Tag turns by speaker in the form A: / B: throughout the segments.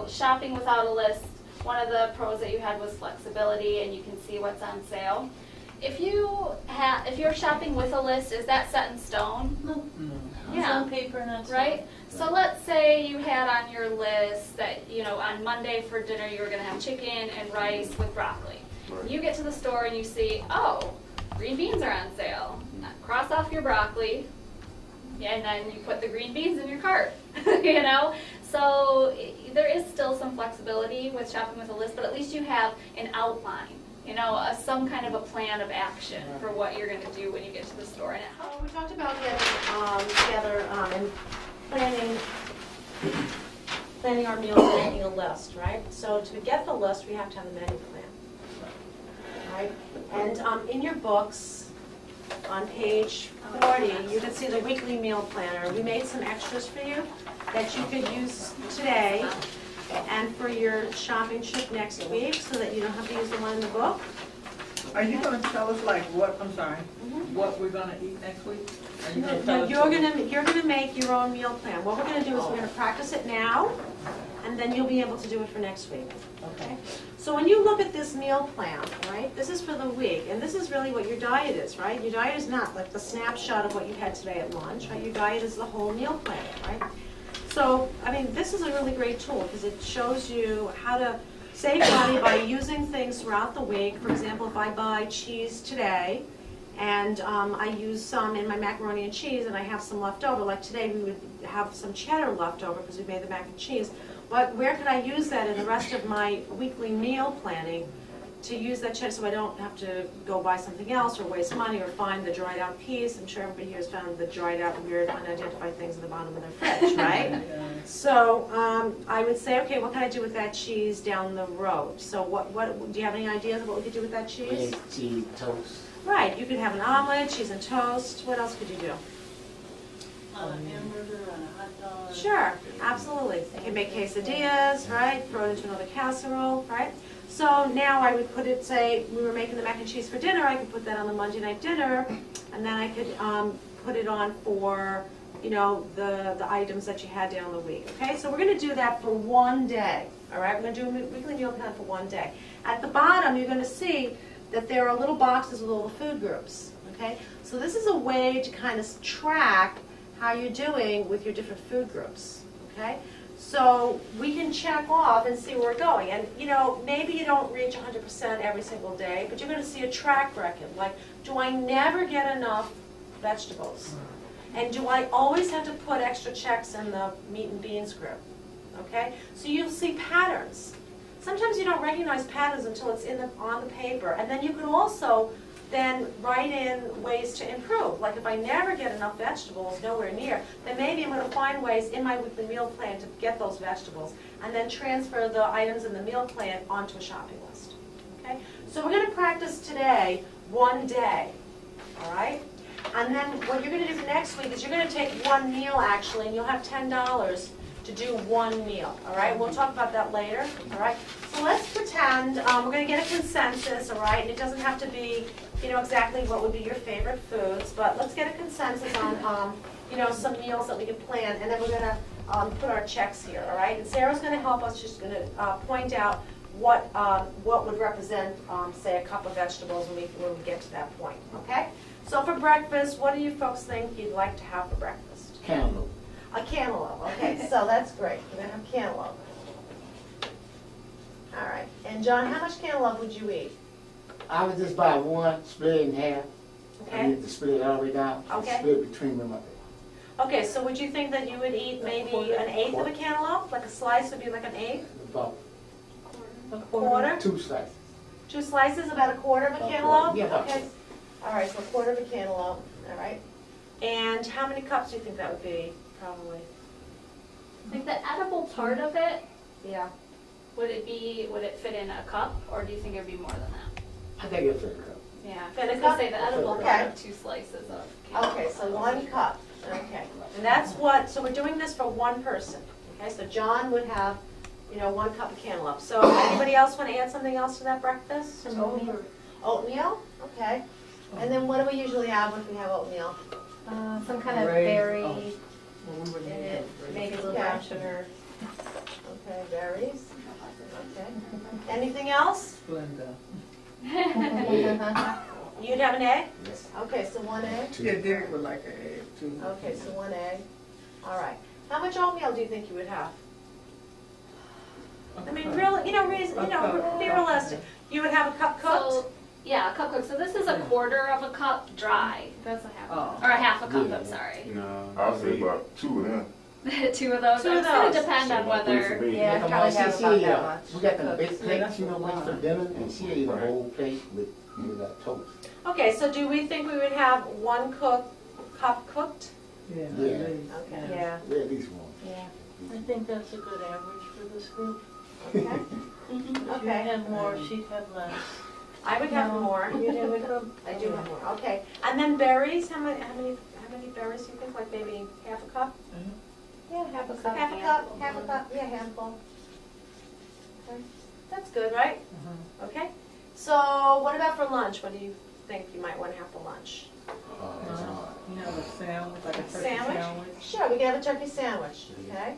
A: So shopping without a list, one of the pros that you had was flexibility, and you can see what's on sale. If you're shopping with a list, is that set in stone?
B: No.
A: Yeah.
B: It's on paper and that's
A: right? So let's say you had on your list that, you know, on Monday for dinner you were going to have chicken and rice with broccoli. Right. You get to the store and you see, oh, green beans are on sale. Cross off your broccoli, and then you put the green beans in your cart, you know? So there is still some flexibility with shopping with a list, but at least you have an outline, you know, some kind of a plan of action for what you're going to do when you get to the store. And it helps.
C: We talked about getting together and planning our meals and making a list, right? So to get the list, we have to have a menu plan, right? And in your books, on page 40, you can see the weekly meal planner. We made some extras for you that you could use today and for your shopping trip next week, so that you don't have to use the one in the book.
D: Are you going to tell us like what? I'm sorry. What we're going to eat next week? Are you going to tell us?
C: You're going to make your own meal plan. What we're going to do is we're going to practice it now, and then you'll be able to do it for next week. Okay. So when you look at this meal plan, right? This is for the week, and this is really what your diet is, right? Your diet is not like the snapshot of what you had today at lunch, right? Your diet is the whole meal plan, right? So, I mean, this is a really great tool because it shows you how to save money by using things throughout the week. For example, if I buy cheese today, and I use some in my macaroni and cheese, and I have some left over, like today we would have some cheddar left over because we made the mac and cheese. But where could I use that in the rest of my weekly meal planning to use that cheddar so I don't have to go buy something else or waste money or find the dried out peas? I'm sure everybody here has found the dried out weird unidentified things in the bottom of their fridge, right? So I would say, okay, what can I do with that cheese down the road? So what do you have any ideas of what we could do with that cheese?
E: Cheese, toast.
C: Right, you could have an omelet, cheese and toast. What else could you do?
B: On a hamburger, on a hot dog.
C: Sure, absolutely. You can make quesadillas, right? Throw it into another casserole, right? So now I would put it, say, we were making the mac and cheese for dinner, I could put that on the Monday night dinner, and then I could put it on for, you know, the items that you had down the week, okay? So we're going to do that for one day, all right? We're going to do a weekly meal plan for one day. At the bottom, you're going to see that there are little boxes with all the food groups, okay? So this is a way to kind of track how you're doing with your different food groups, okay? So we can check off and see where we're going. And, you know, maybe you don't reach 100% every single day, but you're going to see a track record. Like, do I never get enough vegetables? And do I always have to put extra checks in the meat and beans group, okay? So you'll see patterns. Sometimes you don't recognize patterns until it's on the paper. And then you can also then write in ways to improve. Like if I never get enough vegetables, nowhere near, then maybe I'm going to find ways in my weekly meal plan to get those vegetables and then transfer the items in the meal plan onto a shopping list. Okay? So we're going to practice today one day, all right? And then what you're going to do for next week is you're going to take one meal actually, and you'll have $10 to do one meal, all right? We'll talk about that later, all right? So let's pretend we're going to get a consensus, all right? And it doesn't have to be, you know, exactly what would be your favorite foods, but let's get a consensus on, you know, some meals that we can plan, and then we're going to put our checks here, all right? And Sarah's going to help us, she's going to point out what would represent, say, a cup of vegetables when we get to that point, okay? So for breakfast, what do you folks think you'd like to have for breakfast?
E: Cantaloupe.
C: A cantaloupe, okay, so that's great. We're going to have cantaloupe. All right, and John, how much cantaloupe would you eat?
E: I would just buy one, split it in half.
C: Okay.
E: I need to split it all the way down.
C: Okay.
E: Split it between them.
C: Okay, so would you think that you would eat maybe an eighth of a cantaloupe? Like a slice would be like an eighth?
E: About
C: A quarter?
E: 2 slices.
C: 2 slices, about a quarter of a
E: About
C: cantaloupe?
E: quarter, yeah, about
C: Okay. All right, so a quarter of a cantaloupe, all right. And how many cups do you think that would be, probably?
A: Like the edible part of it,
C: Yeah.
A: would it fit in a cup, or do you think it would be more than that?
E: I think it's a cup.
A: Yeah,
C: Fit in a
A: I was gonna
C: cup?
A: say the edible
E: Okay.
A: part of 2 slices of cantaloupe.
C: Okay, so 1 cup, okay. And that's what, so we're doing this for one person, okay? So John would have, you know, 1 cup of cantaloupe. So anybody else want to add something else to that breakfast?
B: Oatmeal.
C: Oatmeal, okay. And then what do we usually have when we have oatmeal?
F: Some kind of
D: Gravy.
F: berry,
D: Oh. Well, we wouldn't
F: in
D: need
F: it,
D: that.
F: maybe a little
C: Okay.
F: brown sugar.
C: Okay, berries. Okay. Anything else?
D: Splenda.
C: You'd have an egg?
E: Yes.
C: Okay, so 1 egg.
D: Yeah, Derek would like an egg too.
C: Okay, so 1 egg. All right. How much oatmeal do you think you would have? I mean, real, be realistic. You would have a cup cooked?
A: So, yeah, a cup cooked. So this is a quarter of a cup dry. That's a half.
D: Oh.
A: Or a half a cup,
E: Yeah.
A: I'm sorry.
F: No, I'll say about 2 of them.
A: 2 of those.
C: Two of
A: It's going
C: those.
A: to depend on
F: About 3 for
A: whether.
F: me.
B: Yeah, probably have about that much.
E: We got them big plates, waiting for dinner, and she ate a whole plate with toast.
C: Okay, so do we think we would have 1 cup cooked?
D: Yeah.
E: Yeah.
D: at least.
C: Okay.
B: Yeah,
E: Yeah, at least one.
B: yeah. I think that's a good average for this group.
C: Okay.
B: If you
C: Okay.
B: had more, she'd have less.
C: I would have
B: No.
C: more.
B: You'd have a cup.
C: I do have more. Okay. And then berries, how many berries do you think? Like maybe half a cup?
B: Yeah, half a cup.
C: Half a cup, yeah, handful. Okay. That's good, right? Okay. So what about for lunch? What do you think you might want to have for lunch?
E: It's hard.
D: You have a sandwich, like a turkey
C: Sandwich?
D: sandwich.
C: Sure, we can have a turkey sandwich, okay?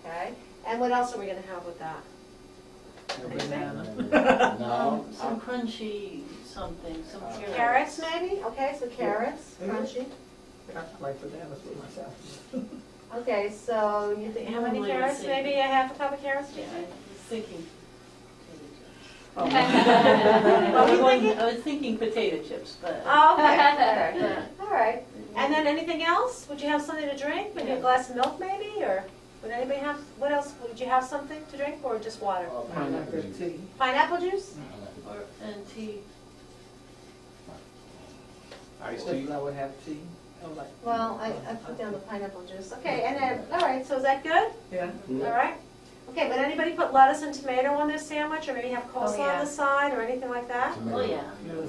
C: Okay, and what else are we gonna have with that?
D: A banana.
E: No.
B: Some crunchy something, some carrots.
C: Carrots maybe? Okay, so carrots, crunchy.
D: I like bananas with myself.
C: Okay, so you think, how many
B: Normally I
C: carrots?
B: say-
C: Maybe a half a cup of carrots?
B: Yeah, I was thinking.
C: What were you thinking?
B: I was thinking potato chips, but.
C: Oh, okay, all right. And then anything else? Would you have something to drink? Maybe a glass of milk maybe, or would anybody have, what else? Would you have something to drink or just water?
E: Oh,
D: I like
E: pineapple
D: her
E: juice.
D: tea.
C: Pineapple juice?
B: Or, and tea.
F: Iced
D: What
F: tea.
D: if I would have tea? I would like.
C: Well, I put down the pineapple juice. Okay, and then, all right, so is that good?
D: Yeah.
C: All right. Okay, but anybody put lettuce and tomato on their sandwich, or maybe have coleslaw
B: yeah.
C: on the side, or anything like that?
B: Oh, yeah.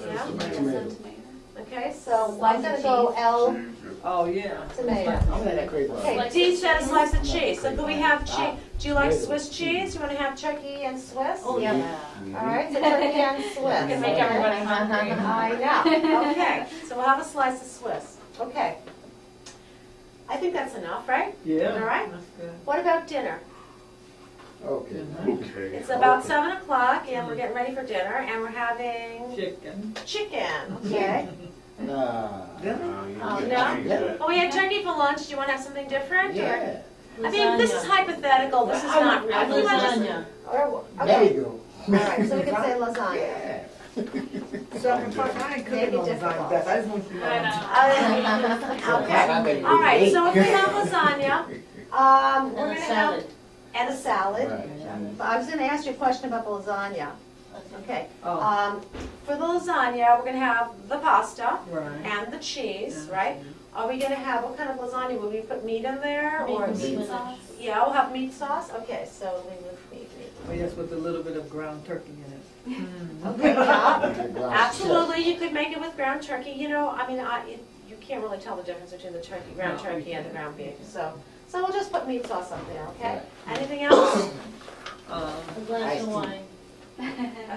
C: Yeah?
E: Tomato.
C: Okay, so I'm gonna go L,
D: Oh, yeah.
C: tomato.
E: I'm not that crazy about it.
C: Okay,
A: Slice
C: D
A: of
C: said a
A: cheese.
C: slice of cheese. So could we have cheese? Do you like Swiss cheese? You wanna have turkey and Swiss?
B: Oh,
C: All
B: yeah.
C: right, so turkey and
A: You
C: Swiss.
A: can make everybody hungry.
C: I know, okay, so we'll have a slice of Swiss. Okay. I think that's enough, right?
D: Yeah.
C: All right.
D: That's good.
C: What about dinner?
E: Okay.
F: Okay.
C: It's about 7 o'clock, and we're getting ready for dinner, and we're having
D: Chicken.
C: chicken, okay?
E: Nah.
D: Dinner?
C: Oh,
F: You
C: no?
F: can change that.
C: Oh, we had turkey for lunch. Do you want to have something different? or-
E: Yeah.
C: I mean, this is hypothetical. This is not real. If we want to-
B: Lasagna.
C: or-
E: There you
C: Okay,
E: go.
C: all right, so we can say lasagna.
E: Yeah.
D: 7 o'clock, I ain't
C: Maybe
D: cooking no
C: difficult.
D: lasagna. I just want you to
A: I
D: know.
A: know.
C: Okay, all right, so if we have lasagna, we're
B: And
C: gonna
B: a
C: have,
B: salad.
C: and a salad.
E: Right.
C: But I was gonna ask you a question about the lasagna. Okay,
D: Oh,
C: for the lasagna, we're gonna have the pasta
D: right.
C: and the cheese,
D: Yeah.
C: right? Are we gonna have, what kind of lasagna? Will we put meat in there,
B: Meat
C: or?
B: and
E: Meat.
B: spinach.
C: Yeah, we'll have meat sauce? Okay, so we would meat.
D: Oh, yes, with a little bit of ground turkey in it.
C: Okay, yeah.
E: Absolutely.
C: Absolutely, you could make it with ground turkey. You know, I mean, you can't really tell the difference between the ground
D: No,
C: turkey
D: you
C: and the
D: can't.
C: ground beef. So we'll just put meat sauce up there, okay? Anything else?
B: A glass
E: Iced
B: of
E: tea.
B: wine.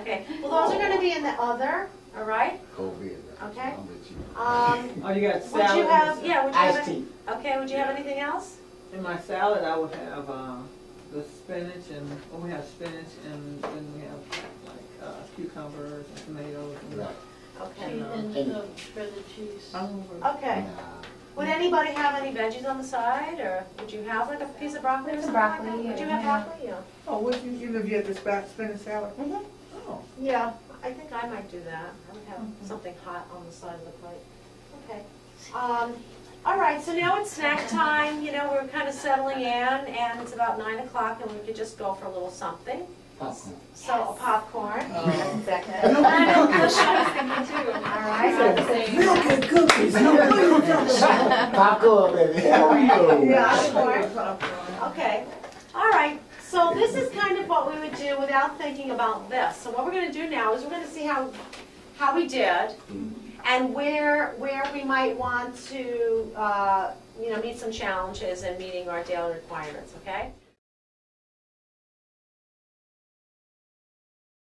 C: Okay, well, those are gonna be in the other, all right?
E: Cold beer.
C: Okay.
E: I'm with you.
D: Oh, you got
C: Would
D: salad?
C: you have, yeah, would you
E: Iced
C: have,
E: tea.
C: okay, would you have anything else?
D: In my salad, I would have the spinach and, we have spinach and then we have like cucumbers and tomatoes and
E: Right.
C: Okay.
B: Cheese and the shredded cheese.
C: Okay.
E: Nah.
C: Would anybody have any veggies on the side, or would you have like a piece of broccoli or
A: There's
C: something like that?
A: broccoli,
C: Would you
A: yeah.
C: have broccoli? Yeah.
D: Oh, would you, even if you had the spinach salad?
C: Mhm.
D: Oh.
C: Yeah, I think I might do that. I would have something hot on the side of the plate. Okay. All right, so now it's snack time. You know, we're kind of settling in, and it's about 9 o'clock, and we could just go for a little something.
E: Popcorn.
C: So, a popcorn.
D: Oh.
C: Exactly.
A: I know, that's what I was thinking too.
C: All right.
A: Not the same.
E: Milk and cookies. Popcorn, baby.
D: Yeah,
C: Popcorn.
D: popcorn.
C: Okay. All right. So this is kind of what we would do without thinking about this. So what we're going to do now is we're going to see how we did, and where we might want to, meet some challenges in meeting our daily requirements. Okay.